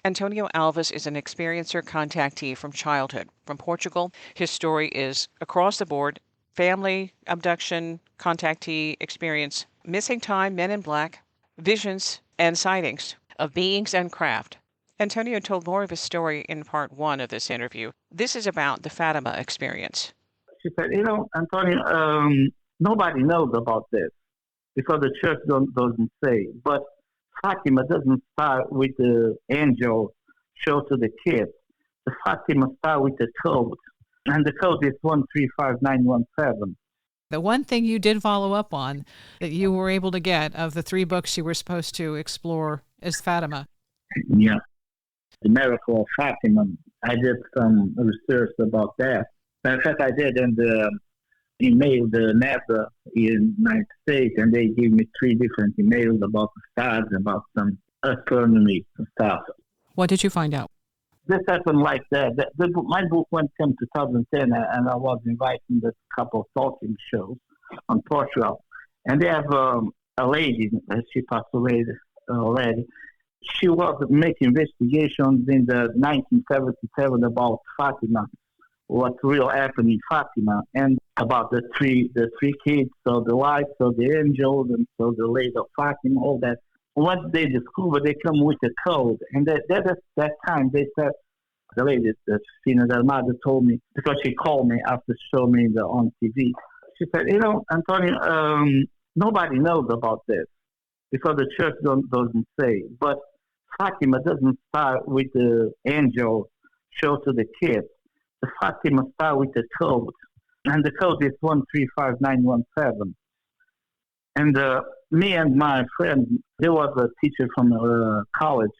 Antonio Alves is an experiencer contactee from childhood, from Portugal. His story is across the board: family, abduction, contactee experience, missing time, men in black, visions, and sightings of beings and craft. Antonio told more of his story in part one of this interview. This is about the Fatima experience. She said, Antonio, nobody knows about this because the church doesn't say. But Fatima doesn't start with the angel show to the kids. The Fatima start with the code, and the code is 135917. The one thing you did follow up on that you were able to get of the 3 books you were supposed to explore is Fatima. Yeah, the miracle of Fatima. I did some research about that. In fact, I did in the email the NASA in the United States, and they gave me 3 different emails about the stars, about some astronomy stuff. What did you find out? This happened like that. My book went in 2010, and I was invited to a couple of talking shows on Portugal. And they have a lady, she passed away already. She was making investigations in the 1977 about Fatima, what really happened in Fatima, and about the three kids, so the wife, so the angels, and so the lady of Fatima, all that. Once they discover, they come with a code, and that time they said, the lady, the Fina del Mother, told me, because she called me after showing me on TV. She said, Antonio, nobody knows about this because the church doesn't say. But Fatima doesn't start with the angel show to the kids. The Fatima start with the code, and the code is 135917. And me and my friend, there was a teacher from college,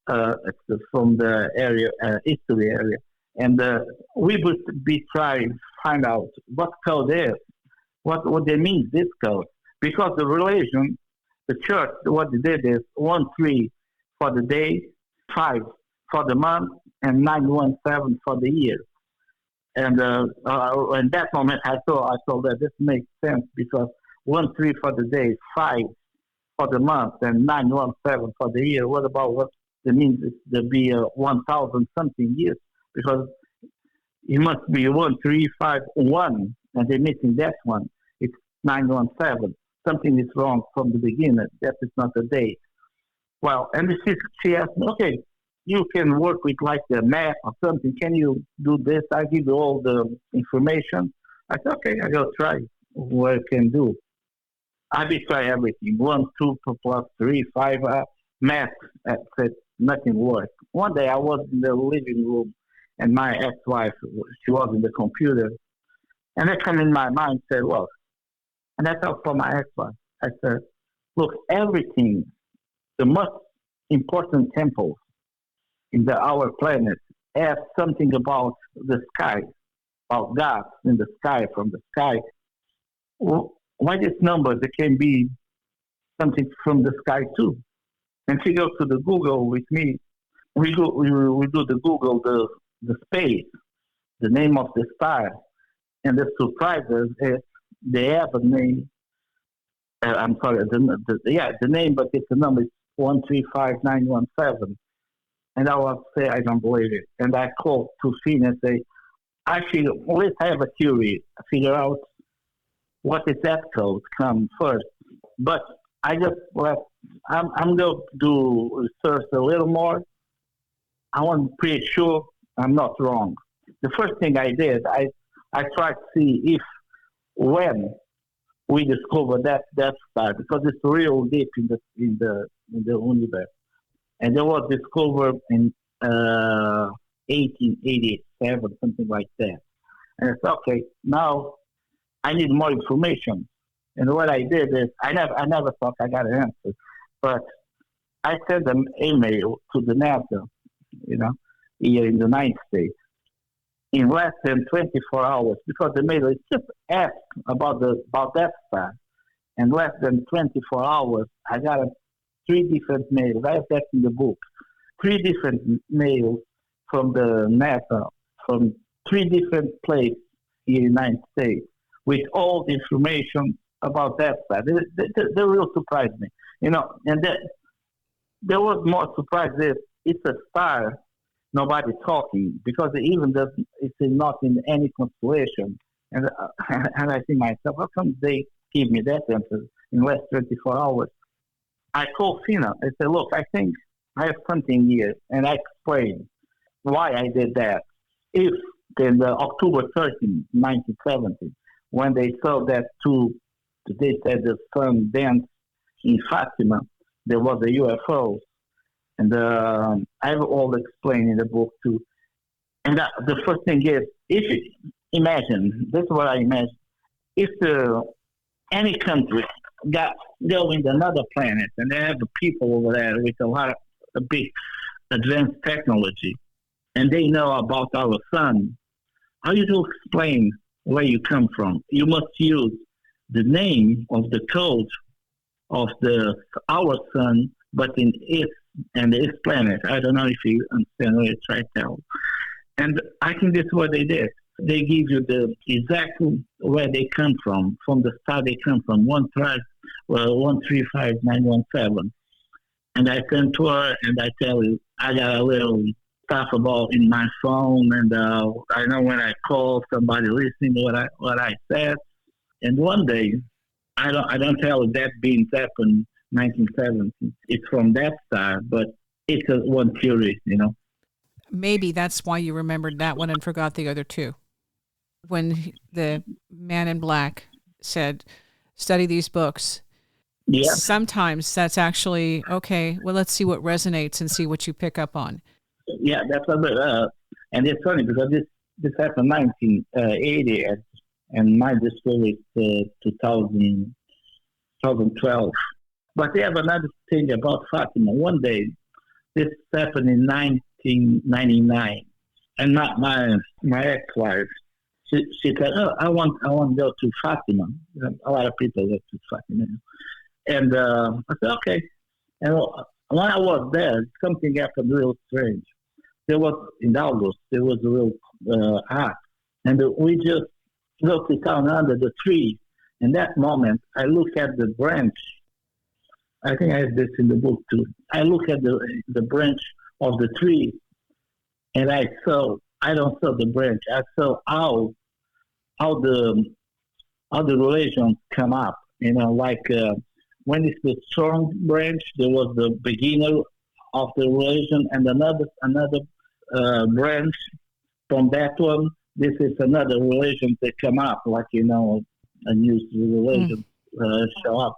from the area, history area, and we would be trying to find out what code is, what they mean, this code, because the religion, the church, what they did is 13 for the day, 5 for the month, and 917 for the year. And in that moment, I thought that this makes sense because 13 for the day, 5 for the month, and 917 for the year. What about what it means? There be 1,000 something years because it must be 1351, and they're missing that one. It's 917. Something is wrong from the beginning. That is not the date. Well, and she asked me, okay, you can work with like the math or something. Can you do this? I give you all the information. I said, okay, I go try what I can do. I will try everything. 1, 2 plus 3, 5. Math. I said nothing worked. One day I was in the living room, and my ex-wife, she was in the computer, and that came in my mind. Said, look, and I thought for my ex-wife. I said, look, everything, the most important temples in our planet have something about the sky, about God in the sky, from the sky. Why this number? There can be something from the sky too. And she goes to the Google with me. We do the Google, the space, the name of the star, and the surprises is they have a name. I'm sorry, the name, but it's the number is 135917. And I will say, I don't believe it. And I called to Finn and say, actually, let's have a theory, figure out what is that code come first. But I just I'm going to do research a little more. I want to be pretty sure I'm not wrong. The first thing I did, I tried to see if when we discovered that star, because it's real deep in the universe. And it was discovered in 1887, something like that. And I said, okay, now I need more information. And what I did is, I never thought I got an answer, but I sent an email to the NASA, here in the United States, in less than 24 hours, because the mail is just asked about that star. In less than 24 hours, I got 3 different mails. I have that in the book. 3 different mails from the NASA, from 3 different places in the United States, with all the information about that side. They really surprised me. And there was more surprises it's a star, nobody talking, because even doesn't, it's not in any constellation. And and I think myself, how come they give me that answer in less 24 hours? I called Fina. I said, look, I think I have something here. And I explained why I did that. If in the October 13, 1970, when they saw that they said the sun dance in Fatima, there was a UFO. And I have all explained in the book too. And the first thing is, imagine, that's what I imagine, if any country go in another planet and they have people over there with a big advanced technology, and they know about our sun, how you do explain where you come from? You must use the name of the code of our sun, but in its and its planet. I don't know if you understand what it's right now. And I think that's what they did. They give you the exactly where they come from the star they come from, 135917. And I turn to her and I tell you, I got a little stuff about in my phone, and I know when I call somebody listening to what I said. And one day, I don't tell you that being happened 1970. It's from that star, but it's one theory, Maybe that's why you remembered that one and forgot the other two. When the man in black said, study these books, yeah. Sometimes that's actually, okay, well, let's see what resonates and see what you pick up on. Yeah, that's a bit, and it's funny because this happened 1980, and my discovery is 2012. But they have another thing about Fatima. One day, this happened in 1999, and not my ex-wife. She said, "Oh, I want to go to Fatima." A lot of people go to Fatima, and I said, "Okay." And when I was there, something happened real strange. There was in Alves, there was a real ark, and we just looked down under the tree. In that moment, I look at the branch. I think I have this in the book too. I look at the branch of the tree, and I don't saw the branch. I saw how the relations come up. Like when it's the strong branch, there was the beginner of the relation, and another branch from that one. This is another relation that come up, like a new relation show up.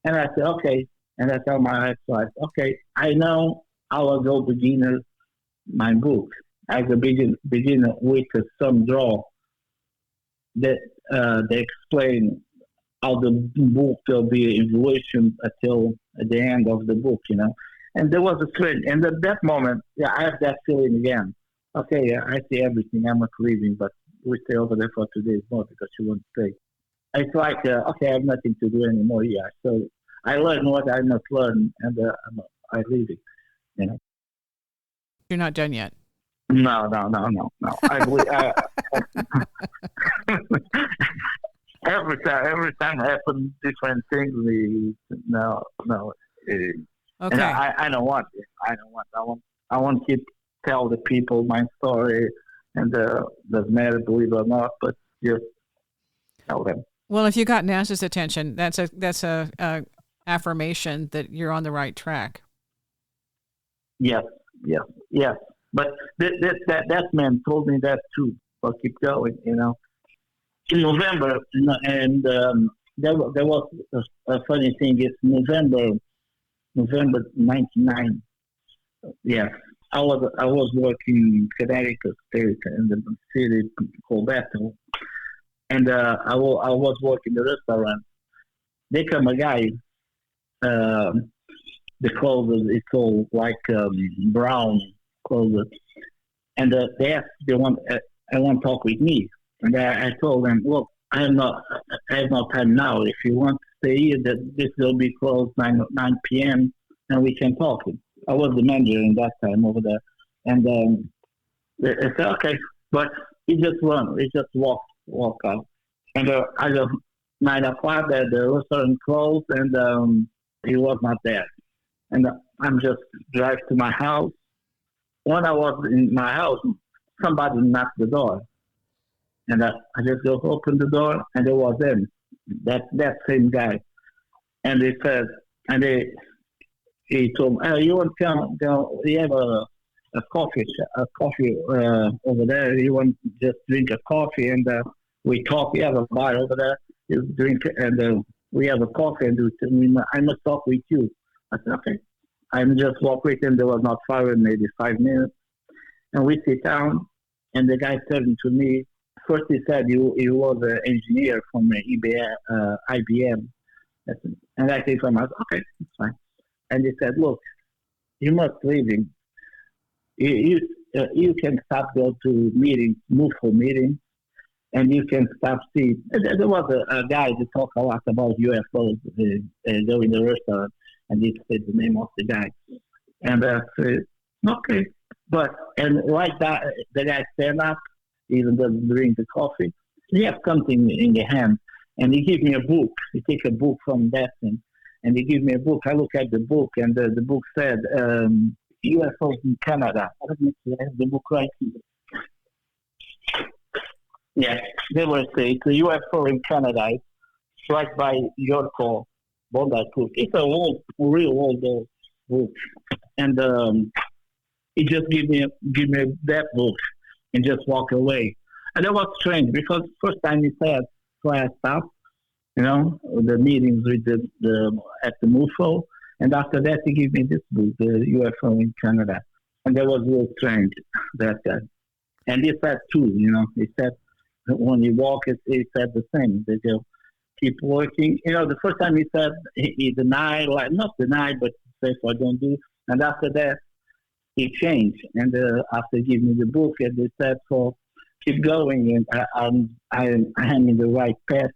And I said, okay. And I tell my ex-wife, okay, I know how I'll go beginner my book. As a beginner with some draw that they explain how the book will be evolution until the end of the book, And there was a trend. And at that moment, I have that feeling again. Okay, I see everything. I'm not leaving, but we stay over there for 2 days more because she won't stay. It's like, okay, I have nothing to do anymore here. So I learn what I must learn, and I leave it, You're not done yet. No. I believe, every time happens different things. No. Okay. And I don't want it. I want to keep tell the people my story, and doesn't matter, believe it or not, but just tell them. Well, if you got NASA's attention, that's a affirmation that you're on the right track. Yes. But that man told me that too. I'll keep going, In November, and there was a funny thing. It's November 99. Yes, I was working in Connecticut State in the city called Bethel, and I was working in the restaurant. There come a guy. The clothes it's all like brown clothes, and they asked I want to talk with me, and I told them, look, I have no time now. If you want to stay here, that this will be closed 9 p.m. and we can talk. I was the manager in that time over there, and they said okay, but he just walk out, and I just 9 o'clock the restaurant closed, and he was not there. And I'm just drive to my house, when I was in my house, somebody knocked the door. And I just go open the door, and there was him, that same guy. And they said, and he told me, you want to come, we have a coffee over there. You want to just drink a coffee, and we talk. We have a bar over there. You drink, and we have a coffee, and I must talk with you. I said, okay. I just walk with him. There was not far, maybe 5 minutes. And we sit down, and the guy said to me, first he said he was an engineer from IBM. And I think to myself, okay, that's fine. And he said, look, you must leave him. You can stop go to meetings, move for meetings, and you can stop see. There was a guy that talked a lot about UFOs, go in the restaurant, and he said the name of the guy. And I said, okay. And like that, the guy stand up, even doesn't drink the coffee. He has something in the hand, and he give me a book. He take a book from that thing, and he give me a book. I look at the book, and the book said UFOs in Canada. Let me see, I have the book right here. Yeah, they were saying it's a UFO in Canada. It's right by your call, Bondi book. It's a real old book, and he just give me that book and just walk away. And that was strange because first time he said, so I stopped, the meetings with at the UFO, and after that he gave me this book, the UFO in Canada, and that was real strange. That guy, and he said too, he said when you walk, he said the same. They go keep working. The first time he said he denied, like not denied, but said I don't do, and after that he changed, and after giving me the book, and they said, "So keep going," and I am in the right path,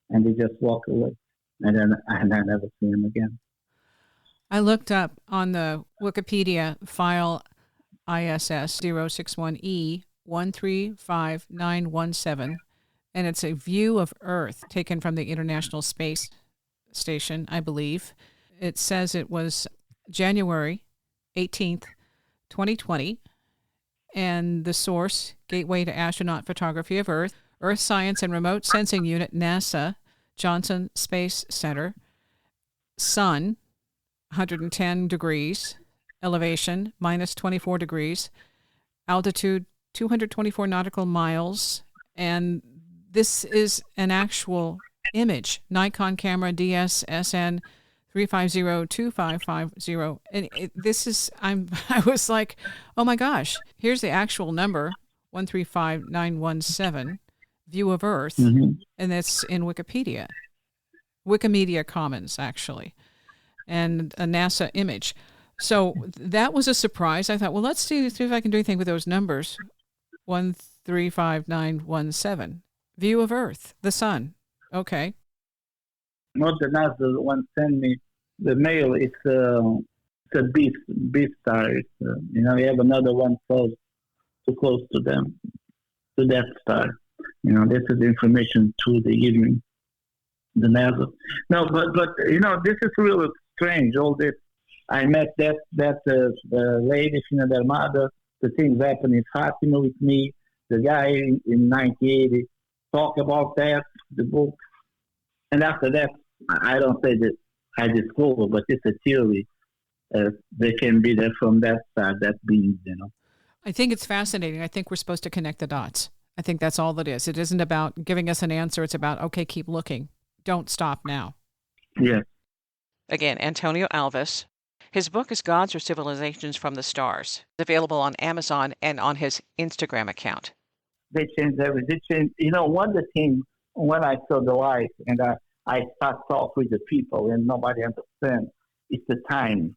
and they just walk away, and then I never see him again. I looked up on the Wikipedia file ISS 061E 135917, and it's a view of Earth taken from the International Space Station, I believe. It says it was January 18th, 2020, and the source, Gateway to Astronaut Photography of Earth, Earth Science and Remote Sensing Unit, NASA, Johnson Space Center, Sun, 110 degrees, elevation, minus 24 degrees, altitude, 224 nautical miles, and this is an actual image, Nikon camera DSSN 3502550, and this is I was like, oh my gosh, here's the actual number 135917, view of Earth, and it's in Wikimedia Commons actually, and a NASA image. So that was a surprise. I thought, well, let's see if I can do anything with those numbers. 135917, view of Earth, the sun. Okay. Not the NASA one sent me the mail. It's a beast star. It's, you have another one too close to them, to that star. This is the information too they give me, the NASA. No, but this is really strange. All this. I met that lady, their mother. The things happened in Fatima with me. The guy in 1980 talked about that, the book. And after that, I don't say that I discovered, but it's a theory. They can be there from that side, that being, I think it's fascinating. I think we're supposed to connect the dots. I think that's all it is. It isn't about giving us an answer. It's about, okay, keep looking. Don't stop now. Yeah. Again, Antonio Alves. His book is Gods or Civilizations from the Stars. It's available on Amazon and on his Instagram account. They changed everything. One of the things, when I saw the light and I start talk with the people and nobody understands, it's the time.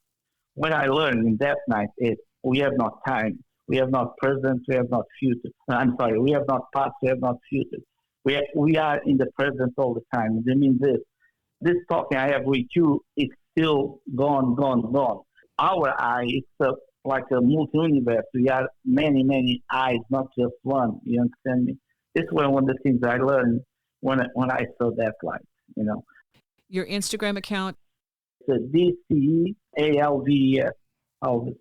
When I learned in that night is we have not time. We have not present, we have not future. I'm sorry, we have not past, we have not future. We are in the present all the time. I mean this talking I have with you is still gone. Our eye is like a multi-universe. We are many, many eyes, not just one. You understand me? This was one of the things I learned when I saw that light, Your Instagram account? It's DCEALVES, Alves.